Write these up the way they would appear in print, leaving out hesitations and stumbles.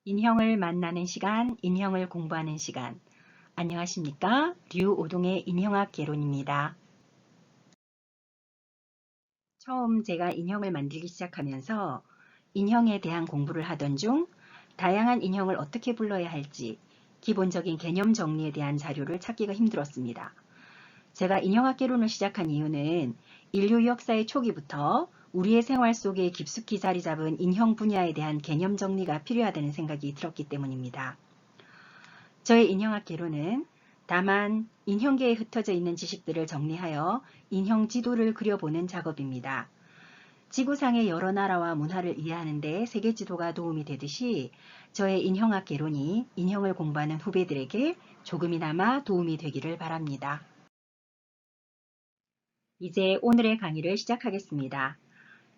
인형을 만나는 시간, 인형을 공부하는 시간. 안녕하십니까? 류오동의 인형학 개론입니다. 처음 제가 인형을 만들기 시작하면서 인형에 대한 공부를 하던 중 다양한 인형을 어떻게 불러야 할지 기본적인 개념 정리에 대한 자료를 찾기가 힘들었습니다. 제가 인형학 개론을 시작한 이유는 인류 역사의 초기부터 우리의 생활 속에 깊숙이 자리 잡은 인형 분야에 대한 개념 정리가 필요하다는 생각이 들었기 때문입니다. 저의 인형학 개론은 다만 인형계에 흩어져 있는 지식들을 정리하여 인형 지도를 그려보는 작업입니다. 지구상의 여러 나라와 문화를 이해하는 데 세계 지도가 도움이 되듯이 저의 인형학 개론이 인형을 공부하는 후배들에게 조금이나마 도움이 되기를 바랍니다. 이제 오늘의 강의를 시작하겠습니다.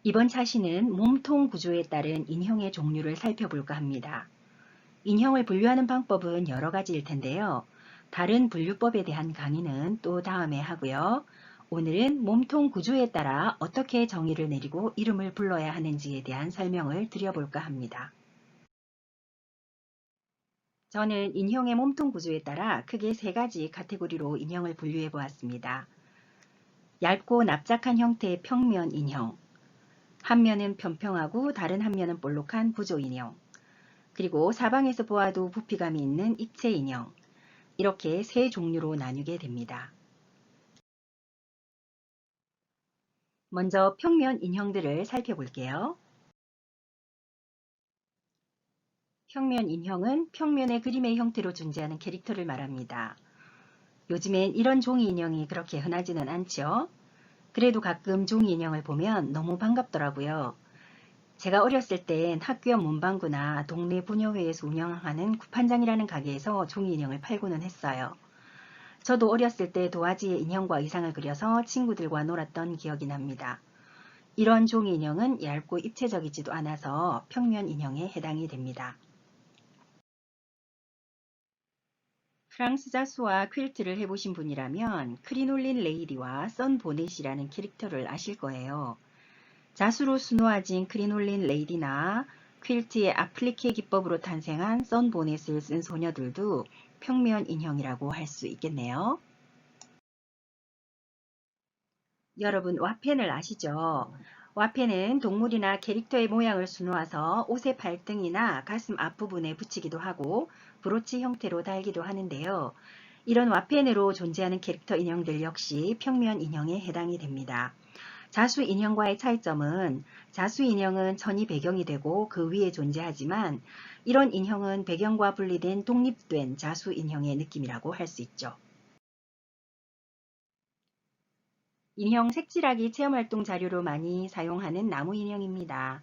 이번 차시는 몸통 구조에 따른 인형의 종류를 살펴볼까 합니다. 인형을 분류하는 방법은 여러 가지일 텐데요. 다른 분류법에 대한 강의는 또 다음에 하고요. 오늘은 몸통 구조에 따라 어떻게 정의를 내리고 이름을 불러야 하는지에 대한 설명을 드려볼까 합니다. 저는 인형의 몸통 구조에 따라 크게 세 가지 카테고리로 인형을 분류해 보았습니다. 얇고 납작한 형태의 평면 인형, 한 면은 평평하고 다른 한 면은 볼록한 부조 인형, 그리고 사방에서 보아도 부피감이 있는 입체 인형, 이렇게 세 종류로 나뉘게 됩니다. 먼저 평면 인형들을 살펴볼게요. 평면 인형은 평면의 그림의 형태로 존재하는 캐릭터를 말합니다. 요즘엔 이런 종이 인형이 그렇게 흔하지는 않죠. 그래도 가끔 종이 인형을 보면 너무 반갑더라고요. 제가 어렸을 땐 학교 옆 문방구나 동네 부녀회에서 운영하는 구판장이라는 가게에서 종이 인형을 팔고는 했어요. 저도 어렸을 때 도화지에 인형과 의상을 그려서 친구들과 놀았던 기억이 납니다. 이런 종이 인형은 얇고 입체적이지도 않아서 평면 인형에 해당이 됩니다. 프랑스 자수와 퀼트를 해보신 분이라면 크리놀린 레이디와 선 보넷이라는 캐릭터를 아실 거예요. 자수로 수놓아진 크리놀린 레이디나 퀼트의 아플리케 기법으로 탄생한 선 보넷을 쓴 소녀들도 평면 인형이라고 할 수 있겠네요. 여러분 와펜을 아시죠? 와펜은 동물이나 캐릭터의 모양을 수놓아서 옷의 발등이나 가슴 앞부분에 붙이기도 하고 브로치 형태로 달기도 하는데요. 이런 와펜으로 존재하는 캐릭터 인형들 역시 평면 인형에 해당이 됩니다. 자수 인형과의 차이점은 자수 인형은 천이 배경이 되고 그 위에 존재하지만 이런 인형은 배경과 분리된 독립된 자수 인형의 느낌이라고 할 수 있죠. 인형 색칠하기 체험활동 자료로 많이 사용하는 나무 인형입니다.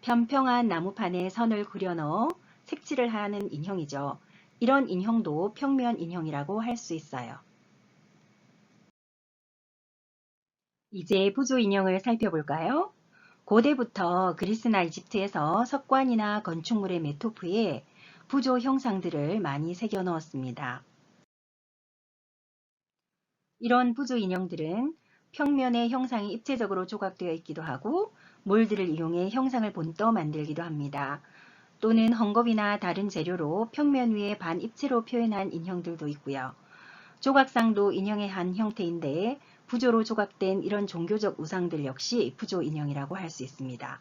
평평한 나무판에 선을 그려넣어 색칠을 하는 인형이죠. 이런 인형도 평면 인형이라고 할 수 있어요. 이제 부조 인형을 살펴볼까요? 고대부터 그리스나 이집트에서 석관이나 건축물의 메토프에 부조 형상들을 많이 새겨 넣었습니다. 이런 부조 인형들은 평면의 형상이 입체적으로 조각되어 있기도 하고 몰드를 이용해 형상을 본떠 만들기도 합니다. 또는 헝겊이나 다른 재료로 평면 위에 반입체로 표현한 인형들도 있고요. 조각상도 인형의 한 형태인데 부조로 조각된 이런 종교적 우상들 역시 부조 인형이라고 할 수 있습니다.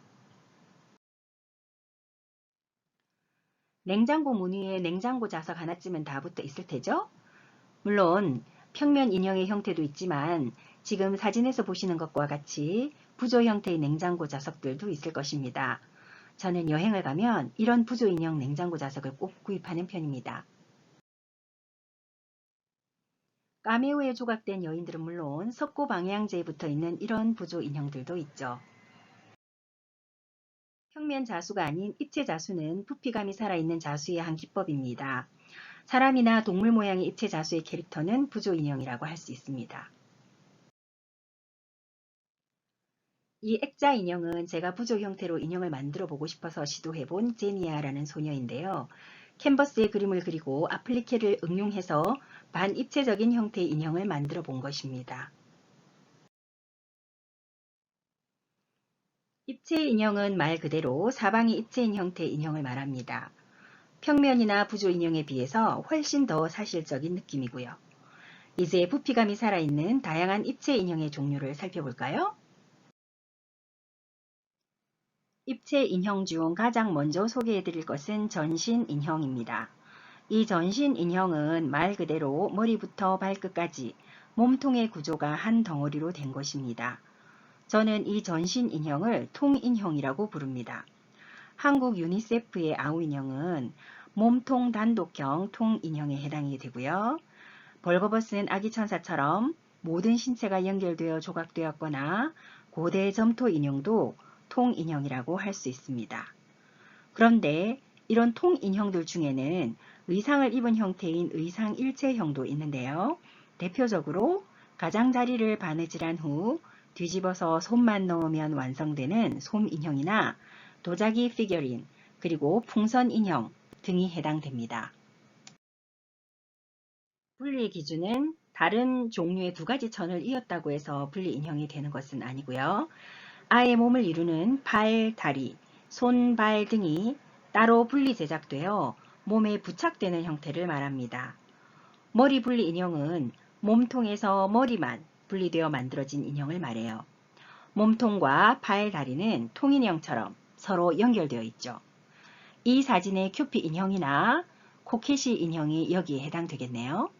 냉장고 문 위에 냉장고 자석 하나쯤은 다 붙어 있을 테죠? 물론 평면 인형의 형태도 있지만 지금 사진에서 보시는 것과 같이 부조 형태의 냉장고 자석들도 있을 것입니다. 저는 여행을 가면 이런 부조 인형 냉장고 자석을 꼭 구입하는 편입니다. 까메오에 조각된 여인들은 물론 석고 방향제에 붙어 있는 이런 부조 인형들도 있죠. 평면 자수가 아닌 입체 자수는 부피감이 살아있는 자수의 한 기법입니다. 사람이나 동물 모양의 입체 자수의 캐릭터는 부조 인형이라고 할 수 있습니다. 이 액자 인형은 제가 부조 형태로 인형을 만들어 보고 싶어서 시도해본 제니아라는 소녀인데요. 캔버스에 그림을 그리고 아플리케를 응용해서 반입체적인 형태의 인형을 만들어 본 것입니다. 입체 인형은 말 그대로 사방이 입체인 형태의 인형을 말합니다. 평면이나 부조 인형에 비해서 훨씬 더 사실적인 느낌이고요. 이제 부피감이 살아있는 다양한 입체 인형의 종류를 살펴볼까요? 입체 인형 중 가장 먼저 소개해드릴 것은 전신 인형입니다. 이 전신 인형은 말 그대로 머리부터 발끝까지 몸통의 구조가 한 덩어리로 된 것입니다. 저는 이 전신 인형을 통인형이라고 부릅니다. 한국 유니세프의 아우인형은 몸통 단독형 통인형에 해당이 되고요. 벌거벗은 아기 천사처럼 모든 신체가 연결되어 조각되었거나 고대 점토 인형도 통인형이라고 할 수 있습니다. 그런데 이런 통인형들 중에는 의상을 입은 형태인 의상 일체형도 있는데요. 대표적으로 가장자리를 바느질한 후 뒤집어서 솜만 넣으면 완성되는 솜인형이나 도자기 피겨린, 그리고 풍선 인형 등이 해당됩니다. 분리의 기준은 다른 종류의 두 가지 천을 이었다고 해서 분리 인형이 되는 것은 아니고요. 아의 몸을 이루는 팔, 다리, 손, 발 등이 따로 분리 제작되어 몸에 부착되는 형태를 말합니다. 머리 분리 인형은 몸통에서 머리만 분리되어 만들어진 인형을 말해요. 몸통과 팔, 다리는 통인형처럼 서로 연결되어 있죠. 이 사진의 큐피 인형이나 코케시 인형이 여기에 해당되겠네요.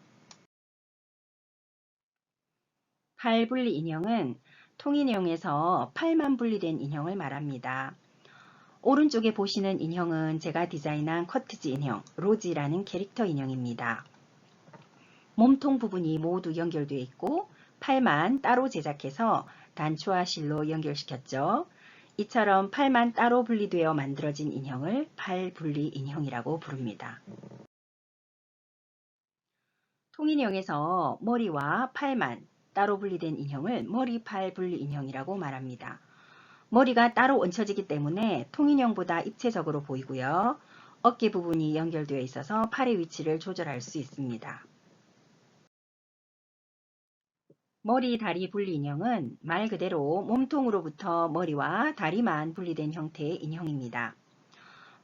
팔 분리 인형은 통인형에서 팔만 분리된 인형을 말합니다. 오른쪽에 보시는 인형은 제가 디자인한 커트지 인형, 로지라는 캐릭터 인형입니다. 몸통 부분이 모두 연결되어 있고 팔만 따로 제작해서 단추와 실로 연결시켰죠. 이처럼 팔만 따로 분리되어 만들어진 인형을 팔 분리 인형이라고 부릅니다. 통인형에서 머리와 팔만 따로 분리된 인형을 머리, 팔 분리 인형이라고 말합니다. 머리가 따로 얹혀지기 때문에 통인형보다 입체적으로 보이고요. 어깨 부분이 연결되어 있어서 팔의 위치를 조절할 수 있습니다. 머리, 다리 분리 인형은 말 그대로 몸통으로부터 머리와 다리만 분리된 형태의 인형입니다.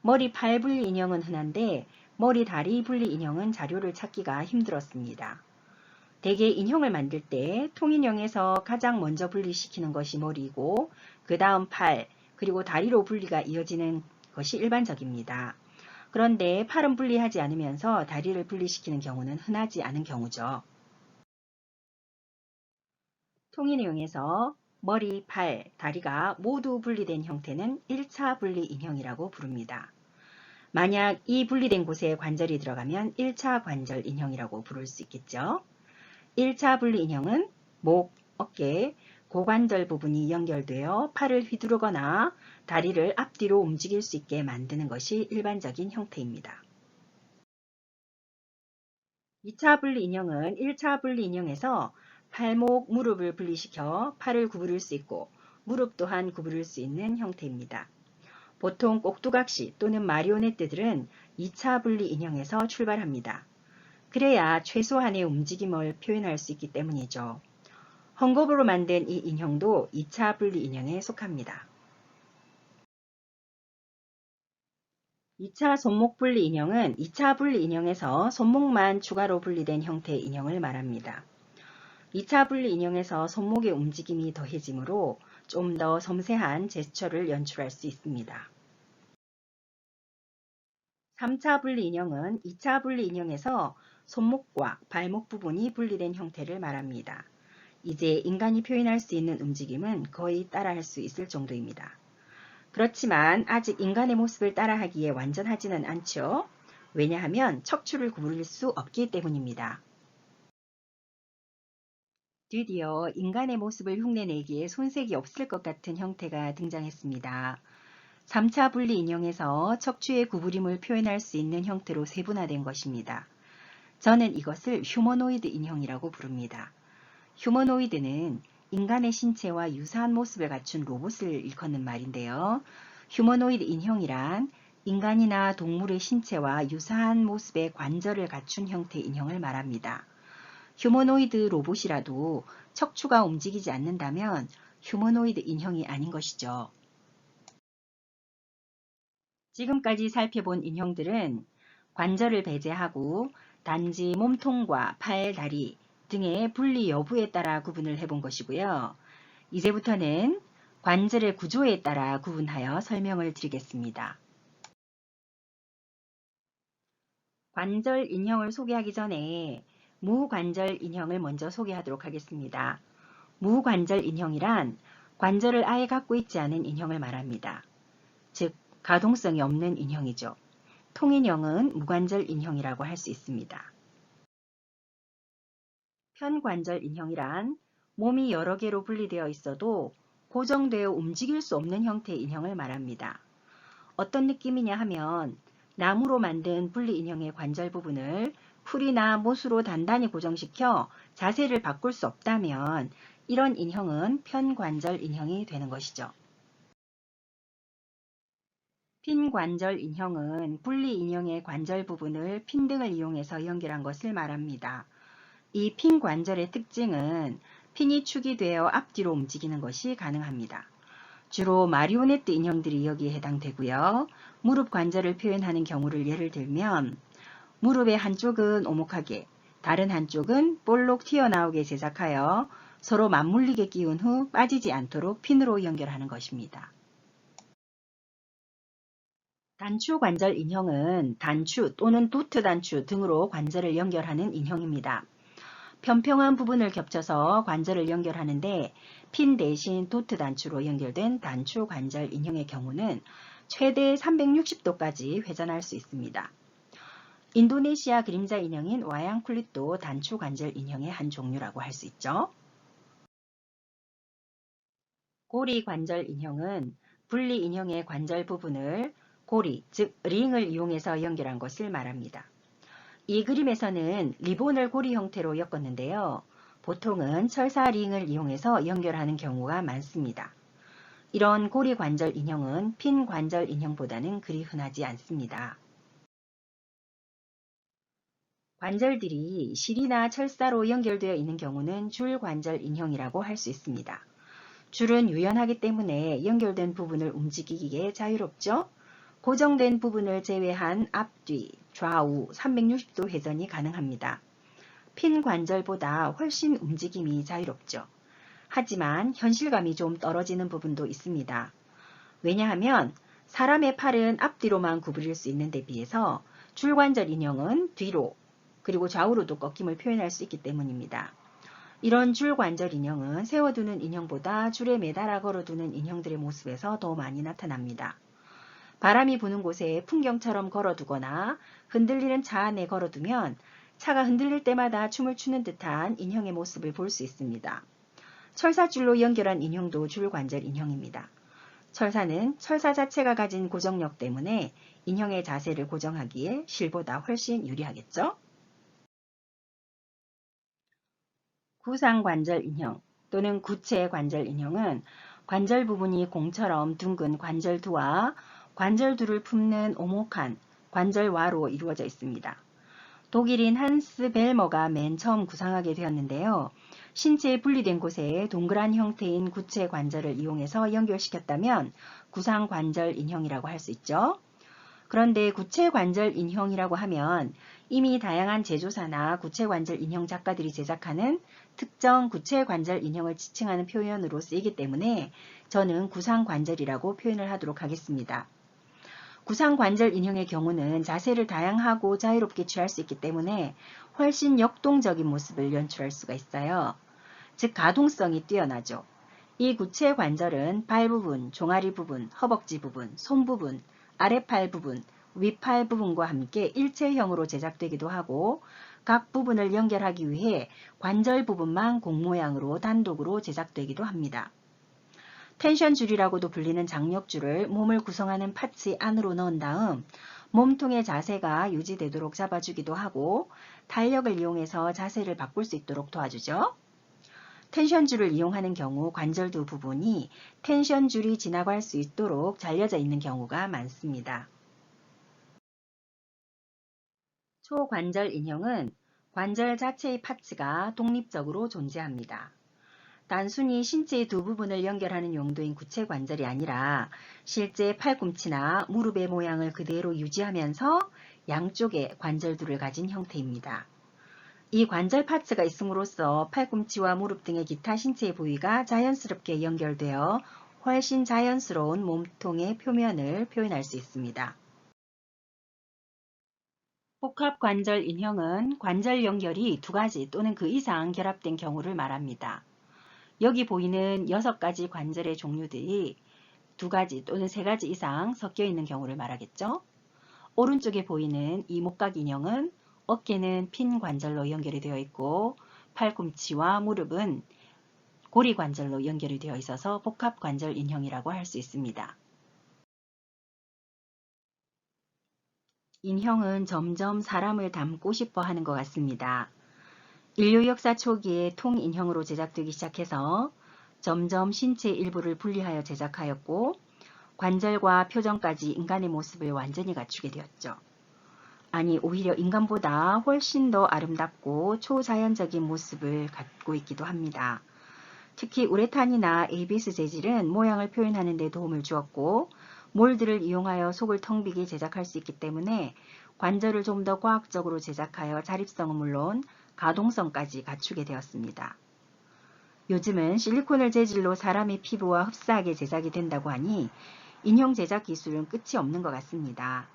머리, 팔 분리 인형은 흔한데 머리, 다리 분리 인형은 자료를 찾기가 힘들었습니다. 대개 인형을 만들 때 통인형에서 가장 먼저 분리시키는 것이 머리이고 그 다음 팔, 그리고 다리로 분리가 이어지는 것이 일반적입니다. 그런데 팔은 분리하지 않으면서 다리를 분리시키는 경우는 흔하지 않은 경우죠. 통인형에서 머리, 팔, 다리가 모두 분리된 형태는 1차 분리 인형이라고 부릅니다. 만약 이 분리된 곳에 관절이 들어가면 1차 관절 인형이라고 부를 수 있겠죠. 1차 분리 인형은 목, 어깨, 고관절 부분이 연결되어 팔을 휘두르거나 다리를 앞뒤로 움직일 수 있게 만드는 것이 일반적인 형태입니다. 2차 분리 인형은 1차 분리 인형에서 팔목, 무릎을 분리시켜 팔을 구부릴 수 있고 무릎 또한 구부릴 수 있는 형태입니다. 보통 꼭두각시 또는 마리오네트들은 2차 분리 인형에서 출발합니다. 그래야 최소한의 움직임을 표현할 수 있기 때문이죠. 헝겊으로 만든 이 인형도 2차 분리 인형에 속합니다. 2차 손목 분리 인형은 2차 분리 인형에서 손목만 추가로 분리된 형태의 인형을 말합니다. 2차 분리 인형에서 손목의 움직임이 더해지므로 좀 더 섬세한 제스처를 연출할 수 있습니다. 3차 분리 인형은 2차 분리 인형에서 손목과 발목 부분이 분리된 형태를 말합니다. 이제 인간이 표현할 수 있는 움직임은 거의 따라할 수 있을 정도입니다. 그렇지만 아직 인간의 모습을 따라하기에 완전하지는 않죠. 왜냐하면 척추를 구부릴 수 없기 때문입니다. 드디어 인간의 모습을 흉내내기에 손색이 없을 것 같은 형태가 등장했습니다. 3차 분리 인형에서 척추의 구부림을 표현할 수 있는 형태로 세분화된 것입니다. 저는 이것을 휴머노이드 인형이라고 부릅니다. 휴머노이드는 인간의 신체와 유사한 모습을 갖춘 로봇을 일컫는 말인데요. 휴머노이드 인형이란 인간이나 동물의 신체와 유사한 모습의 관절을 갖춘 형태의 인형을 말합니다. 휴머노이드 로봇이라도 척추가 움직이지 않는다면 휴머노이드 인형이 아닌 것이죠. 지금까지 살펴본 인형들은 관절을 배제하고 단지 몸통과 팔, 다리 등의 분리 여부에 따라 구분을 해본 것이고요. 이제부터는 관절의 구조에 따라 구분하여 설명을 드리겠습니다. 관절 인형을 소개하기 전에 무관절 인형을 먼저 소개하도록 하겠습니다. 무관절 인형이란 관절을 아예 갖고 있지 않은 인형을 말합니다. 즉, 가동성이 없는 인형이죠. 통인형은 무관절 인형이라고 할 수 있습니다. 편관절 인형이란 몸이 여러 개로 분리되어 있어도 고정되어 움직일 수 없는 형태의 인형을 말합니다. 어떤 느낌이냐 하면 나무로 만든 분리 인형의 관절 부분을 풀이나 못으로 단단히 고정시켜 자세를 바꿀 수 없다면 이런 인형은 편관절 인형이 되는 것이죠. 핀관절 인형은 분리 인형의 관절 부분을 핀 등을 이용해서 연결한 것을 말합니다. 이 핀관절의 특징은 핀이 축이 되어 앞뒤로 움직이는 것이 가능합니다. 주로 마리오네트 인형들이 여기에 해당되고요. 무릎 관절을 표현하는 경우를 예를 들면 무릎의 한쪽은 오목하게, 다른 한쪽은 볼록 튀어나오게 제작하여 서로 맞물리게 끼운 후 빠지지 않도록 핀으로 연결하는 것입니다. 단추 관절 인형은 단추 또는 도트 단추 등으로 관절을 연결하는 인형입니다. 평평한 부분을 겹쳐서 관절을 연결하는데 핀 대신 도트 단추로 연결된 단추 관절 인형의 경우는 최대 360도까지 회전할 수 있습니다. 인도네시아 그림자 인형인 와양 쿨릿도 단추 관절 인형의 한 종류라고 할 수 있죠. 고리 관절 인형은 분리 인형의 관절 부분을 고리, 즉 링을 이용해서 연결한 것을 말합니다. 이 그림에서는 리본을 고리 형태로 엮었는데요. 보통은 철사 링을 이용해서 연결하는 경우가 많습니다. 이런 고리 관절 인형은 핀 관절 인형보다는 그리 흔하지 않습니다. 관절들이 실이나 철사로 연결되어 있는 경우는 줄 관절 인형이라고 할 수 있습니다. 줄은 유연하기 때문에 연결된 부분을 움직이기에 자유롭죠. 고정된 부분을 제외한 앞뒤, 좌우 360도 회전이 가능합니다. 핀 관절보다 훨씬 움직임이 자유롭죠. 하지만 현실감이 좀 떨어지는 부분도 있습니다. 왜냐하면 사람의 팔은 앞뒤로만 구부릴 수 있는 데 비해서 줄관절 인형은 뒤로 그리고 좌우로도 꺾임을 표현할 수 있기 때문입니다. 이런 줄관절 인형은 세워두는 인형보다 줄에 매달아 걸어두는 인형들의 모습에서 더 많이 나타납니다. 바람이 부는 곳에 풍경처럼 걸어두거나 흔들리는 차 안에 걸어두면 차가 흔들릴 때마다 춤을 추는 듯한 인형의 모습을 볼 수 있습니다. 철사줄로 연결한 인형도 줄관절 인형입니다. 철사는 철사 자체가 가진 고정력 때문에 인형의 자세를 고정하기에 실보다 훨씬 유리하겠죠? 구상관절 인형 또는 구체관절 인형은 관절 부분이 공처럼 둥근 관절두와 관절두를 품는 오목한 관절와로 이루어져 있습니다. 독일인 한스 벨머가 맨 처음 구상하게 되었는데요. 신체에 분리된 곳에 동그란 형태인 구체 관절을 이용해서 연결시켰다면 구상관절 인형이라고 할 수 있죠. 그런데 구체관절 인형이라고 하면 이미 다양한 제조사나 구체관절 인형 작가들이 제작하는 특정 구체관절 인형을 지칭하는 표현으로 쓰이기 때문에 저는 구상관절이라고 표현을 하도록 하겠습니다. 구상관절 인형의 경우는 자세를 다양하고 자유롭게 취할 수 있기 때문에 훨씬 역동적인 모습을 연출할 수가 있어요. 즉 가동성이 뛰어나죠. 이 구체 관절은 발 부분, 종아리 부분, 허벅지 부분, 손 부분, 아래팔 부분, 윗팔 부분과 함께 일체형으로 제작되기도 하고 각 부분을 연결하기 위해 관절 부분만 공 모양으로 단독으로 제작되기도 합니다. 텐션 줄이라고도 불리는 장력줄을 몸을 구성하는 파츠 안으로 넣은 다음 몸통의 자세가 유지되도록 잡아주기도 하고 탄력을 이용해서 자세를 바꿀 수 있도록 도와주죠. 텐션줄을 이용하는 경우 관절두 부분이 텐션줄이 지나갈 수 있도록 잘려져 있는 경우가 많습니다. 초관절 인형은 관절 자체의 파츠가 독립적으로 존재합니다. 단순히 신체의 두 부분을 연결하는 용도인 구체 관절이 아니라 실제 팔꿈치나 무릎의 모양을 그대로 유지하면서 양쪽에 관절두를 가진 형태입니다. 이 관절 파츠가 있음으로써 팔꿈치와 무릎 등의 기타 신체 부위가 자연스럽게 연결되어 훨씬 자연스러운 몸통의 표면을 표현할 수 있습니다. 복합관절 인형은 관절 연결이 2가지 또는 그 이상 결합된 경우를 말합니다. 여기 보이는 6가지 관절의 종류들이 2가지 또는 3가지 이상 섞여 있는 경우를 말하겠죠. 오른쪽에 보이는 이 목각 인형은 어깨는 핀 관절로 연결이 되어 있고 팔꿈치와 무릎은 고리 관절로 연결이 되어 있어서 복합관절 인형이라고 할 수 있습니다. 인형은 점점 사람을 닮고 싶어 하는 것 같습니다. 인류 역사 초기에 통인형으로 제작되기 시작해서 점점 신체 일부를 분리하여 제작하였고 관절과 표정까지 인간의 모습을 완전히 갖추게 되었죠. 아니, 오히려 인간보다 훨씬 더 아름답고 초자연적인 모습을 갖고 있기도 합니다. 특히 우레탄이나 ABS 재질은 모양을 표현하는 데 도움을 주었고 몰드를 이용하여 속을 텅 비게 제작할 수 있기 때문에 관절을 좀 더 과학적으로 제작하여 자립성은 물론 가동성까지 갖추게 되었습니다. 요즘은 실리콘을 재질로 사람의 피부와 흡사하게 제작이 된다고 하니 인형 제작 기술은 끝이 없는 것 같습니다.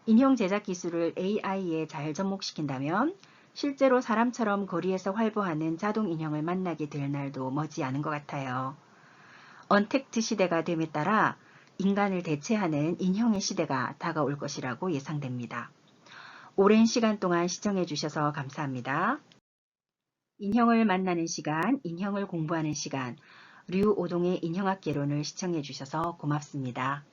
인형 제작 기술을 AI에 잘 접목시킨다면 실제로 사람처럼 거리에서 활보하는 자동 인형을 만나게 될 날도 머지않은 것 같아요. 언택트 시대가 됨에 따라 인간을 대체하는 인형의 시대가 다가올 것이라고 예상됩니다. 오랜 시간 동안 시청해 주셔서 감사합니다. 인형을 만나는 시간, 인형을 공부하는 시간, 류오동의 인형학 개론을 시청해 주셔서 고맙습니다.